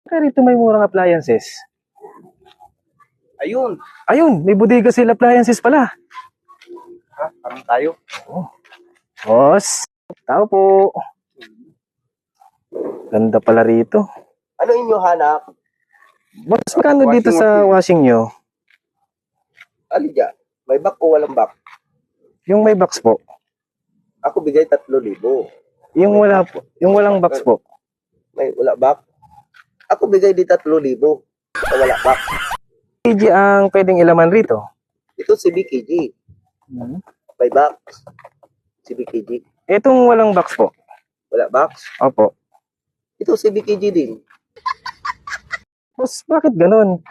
Kaya rito may murang appliances. Ayun. Ayun, may bodega sila appliances pala. Ha? Parang tayo. Boss, tao po. Ganda pala rito. Ano inyo hanap? Boss, magkano dito Washing sa washing nyo? Alija, may back o walang back? Yung may box po. Ako bigay 3,000. Yung wala po. Yung walang box po. May wala back? Ako bigay di 3,000. Sa wala back. KG ang pwedeng ilaman rito. Ito si BKG. May back. Si BKG. Itong walang box po. Wala box. Opo. Ito si BKG din. Boss, bakit ganun?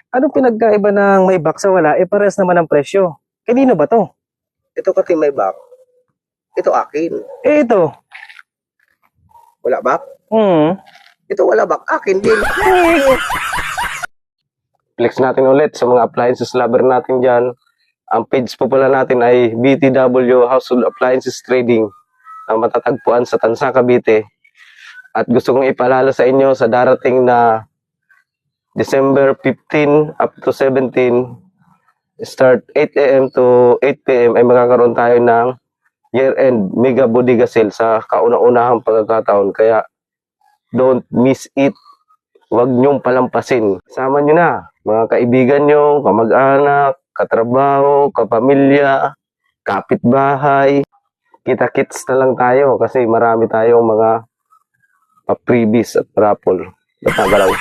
Anong pinagkaiba ng may box sa wala? Pares naman ang presyo. Kanino ba to? Ito kasi may back. Ito akin. Ito. Wala back. Ito wala back. Akin din. Flex natin ulit sa mga appliances lover natin dyan. Ang page po pala natin ay BTW Household Appliances Trading na matatagpuan sa Tansa, Cavite. At gusto kong ipaalala sa inyo sa darating na December 15 up to 17, start 8 a.m. to 8 p.m. ay magkakaroon tayo ng year-end mega bodega sale sa kauna-unahang pagkakataon. Kaya don't miss it. Huwag niyong palampasin. Sama niyo na mga kaibigan niyo, kamag-anak, katrabaho, kapamilya, kapitbahay. Kita-kits na lang tayo kasi marami tayong mga pa-freebies at raffle. Natagalaw.